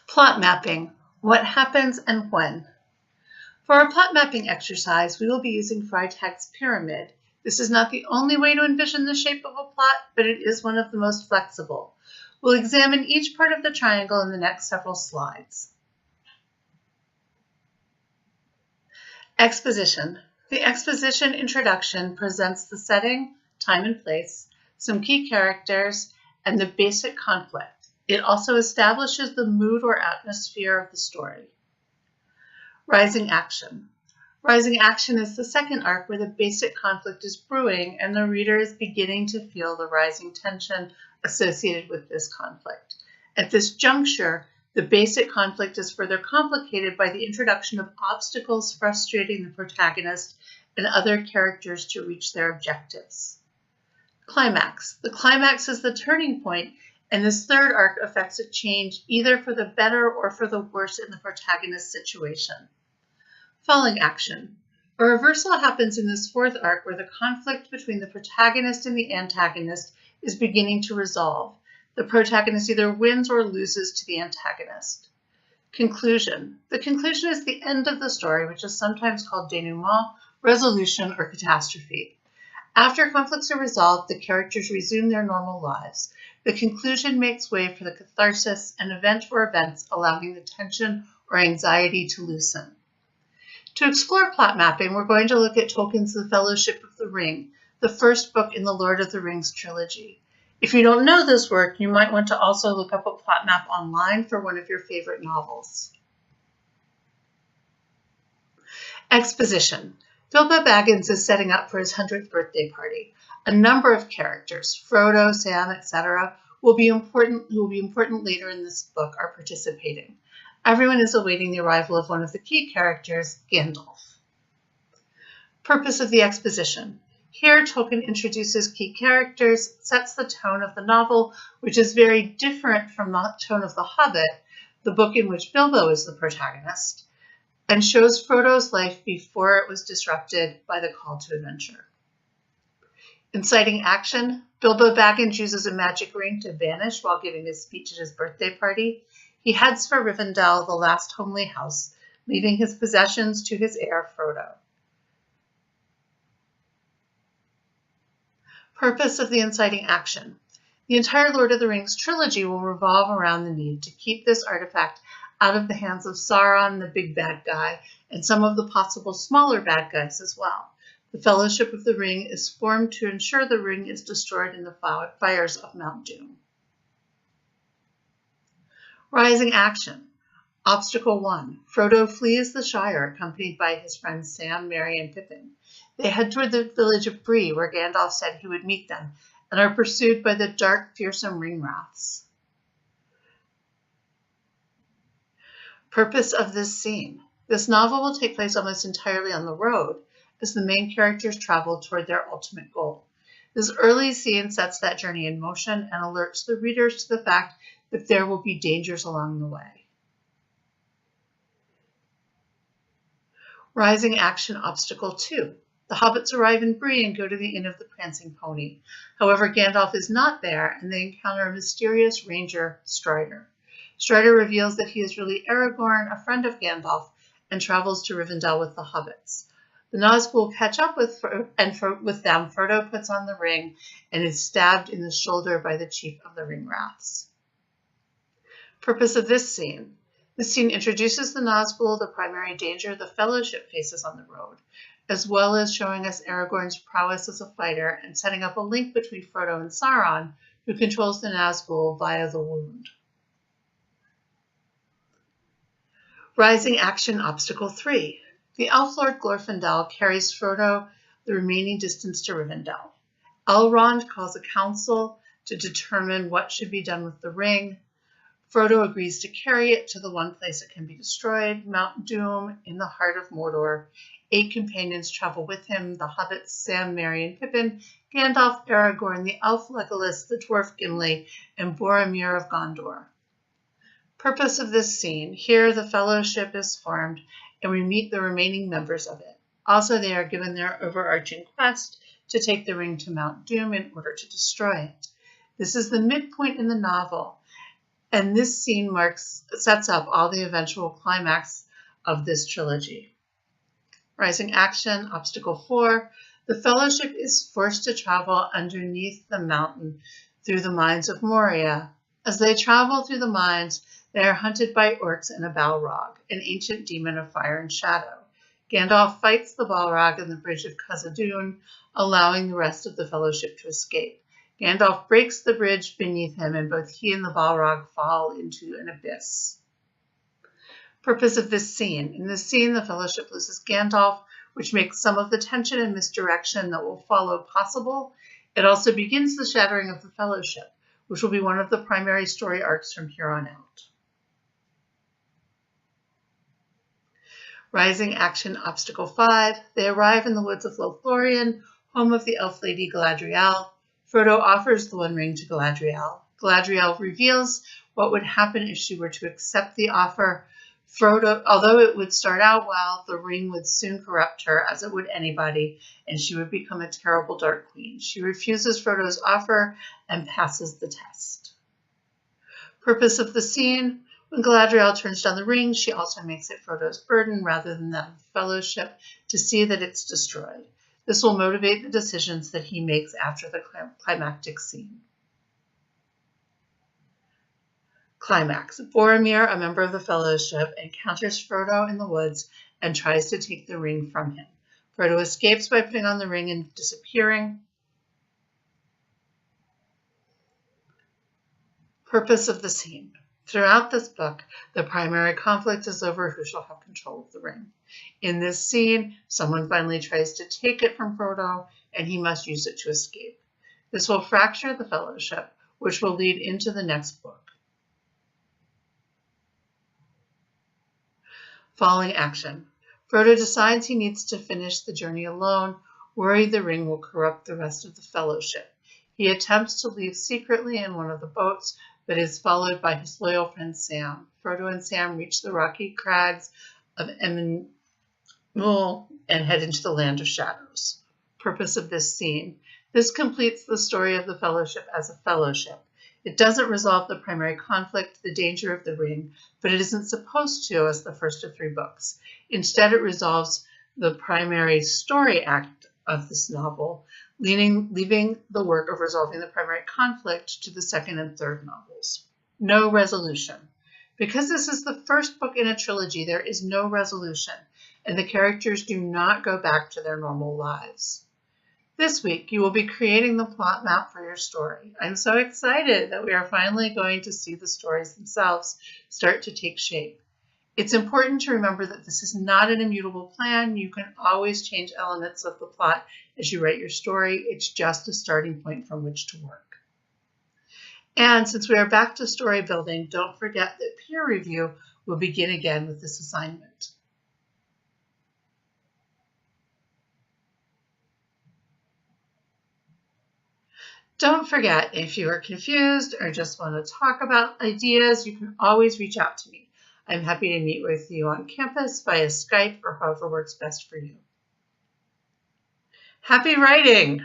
Plot mapping. What happens and when? For our plot mapping exercise, we will be using Freytag's pyramid. This is not the only way to envision the shape of a plot, but it is one of the most flexible. We'll examine each part of the triangle in the next several slides. Exposition. The exposition introduction presents the setting, time and place, some key characters, and the basic conflict. It also establishes the mood or atmosphere of the story. Rising action. Rising action is the second arc where the basic conflict is brewing and the reader is beginning to feel the rising tension associated with this conflict. At this juncture, the basic conflict is further complicated by the introduction of obstacles frustrating the protagonist and other characters to reach their objectives. Climax. The climax is the turning point, and this third arc affects a change either for the better or for the worse in the protagonist's situation. Falling action. A reversal happens in this fourth arc where the conflict between the protagonist and the antagonist is beginning to resolve. The protagonist either wins or loses to the antagonist. Conclusion. The conclusion is the end of the story, which is sometimes called denouement, resolution, or catastrophe. After conflicts are resolved, the characters resume their normal lives. The conclusion makes way for the catharsis, an event or events allowing the tension or anxiety to loosen. To explore plot mapping, we're going to look at Tolkien's The Fellowship of the Ring, the first book in the Lord of the Rings trilogy. If you don't know this work, you might want to also look up a plot map online for one of your favorite novels. Exposition. Bilbo Baggins is setting up for his 100th birthday party. A number of characters, Frodo, Sam, etc., who will be important later in this book, are participating. Everyone is awaiting the arrival of one of the key characters, Gandalf. Purpose of the exposition. Here, Tolkien introduces key characters, sets the tone of the novel, which is very different from the tone of The Hobbit, the book in which Bilbo is the protagonist, and shows Frodo's life before it was disrupted by the call to adventure. Inciting action. Bilbo Baggins uses a magic ring to vanish while giving his speech at his birthday party. He heads for Rivendell, the last homely house, leaving his possessions to his heir, Frodo. Purpose of the inciting action. The entire Lord of the Rings trilogy will revolve around the need to keep this artifact out of the hands of Sauron, the big bad guy, and some of the possible smaller bad guys as well. The Fellowship of the Ring is formed to ensure the ring is destroyed in the fires of Mount Doom. Rising action. Obstacle 1. Frodo flees the Shire, accompanied by his friends Sam, Merry, and Pippin. They head toward the village of Bree, where Gandalf said he would meet them, and are pursued by the dark, fearsome Ringwraiths. Purpose of this scene. This novel will take place almost entirely on the road, as the main characters travel toward their ultimate goal. This early scene sets that journey in motion and alerts the readers to the fact that there will be dangers along the way. Rising action obstacle 2. The hobbits arrive in Bree and go to the Inn of the Prancing Pony. However, Gandalf is not there, and they encounter a mysterious ranger, Strider. Strider reveals that he is really Aragorn, a friend of Gandalf, and travels to Rivendell with the hobbits. The Nazgul catch up with them. Frodo puts on the ring and is stabbed in the shoulder by the chief of the Ringwraiths. Purpose of this scene. This scene introduces the Nazgul, the primary danger the Fellowship faces on the road, as well as showing us Aragorn's prowess as a fighter and setting up a link between Frodo and Sauron, who controls the Nazgul via the wound. Rising action obstacle 3. The Elf Lord Glorfindel carries Frodo the remaining distance to Rivendell. Elrond calls a council to determine what should be done with the ring. Frodo agrees to carry it to the one place it can be destroyed, Mount Doom, in the heart of Mordor. 8 companions travel with him, the hobbits Sam, Merry, and Pippin, Gandalf, Aragorn, the elf Legolas, the dwarf Gimli, and Boromir of Gondor. Purpose of this scene. Here the Fellowship is formed, and we meet the remaining members of it. Also, they are given their overarching quest to take the ring to Mount Doom in order to destroy it. This is the midpoint in the novel, And this scene sets up all the eventual climax of this trilogy. Rising action, obstacle 4. The Fellowship is forced to travel underneath the mountain through the mines of Moria. As they travel through the mines, they are hunted by orcs and a Balrog, an ancient demon of fire and shadow. Gandalf fights the Balrog on the bridge of Khazad-dûm, allowing the rest of the Fellowship to escape. Gandalf breaks the bridge beneath him, and both he and the Balrog fall into an abyss. Purpose of this scene. In this scene, the Fellowship loses Gandalf, which makes some of the tension and misdirection that will follow possible. It also begins the shattering of the Fellowship, which will be one of the primary story arcs from here on out. Rising action, obstacle 5. They arrive in the woods of Lothlorien, home of the elf lady Galadriel. Frodo offers the One Ring to Galadriel. Galadriel reveals what would happen if she were to accept the offer. Frodo, although it would start out well, the ring would soon corrupt her, as it would anybody, and she would become a terrible Dark Queen. She refuses Frodo's offer and passes the test. Purpose of the scene. When Galadriel turns down the ring, she also makes it Frodo's burden rather than that of the Fellowship to see that it's destroyed. This will motivate the decisions that he makes after the climactic scene. Climax. Boromir, a member of the Fellowship, encounters Frodo in the woods and tries to take the ring from him. Frodo escapes by putting on the ring and disappearing. Purpose of the scene. Throughout this book, the primary conflict is over who shall have control of the ring. In this scene, someone finally tries to take it from Frodo, and he must use it to escape. This will fracture the Fellowship, which will lead into the next book. Falling action. Frodo decides he needs to finish the journey alone, worried the ring will corrupt the rest of the Fellowship. He attempts to leave secretly in one of the boats, but is followed by his loyal friend Sam. Frodo and Sam reach the rocky crags of Emyn and head into the Land of Shadows. Purpose of this scene. This completes the story of the Fellowship as a fellowship. It doesn't resolve the primary conflict, the danger of the ring, but it isn't supposed to as the first of 3 books. Instead, it resolves the primary story act of this novel, leaving the work of resolving the primary conflict to the second and third novels. No resolution. Because this is the first book in a trilogy, there is no resolution, and the characters do not go back to their normal lives. This week, you will be creating the plot map for your story. I'm so excited that we are finally going to see the stories themselves start to take shape. It's important to remember that this is not an immutable plan. You can always change elements of the plot as you write your story. It's just a starting point from which to work. And since we are back to story building, don't forget that peer review will begin again with this assignment. Don't forget, if you are confused or just want to talk about ideas, you can always reach out to me. I'm happy to meet with you on campus via Skype or however works best for you. Happy writing!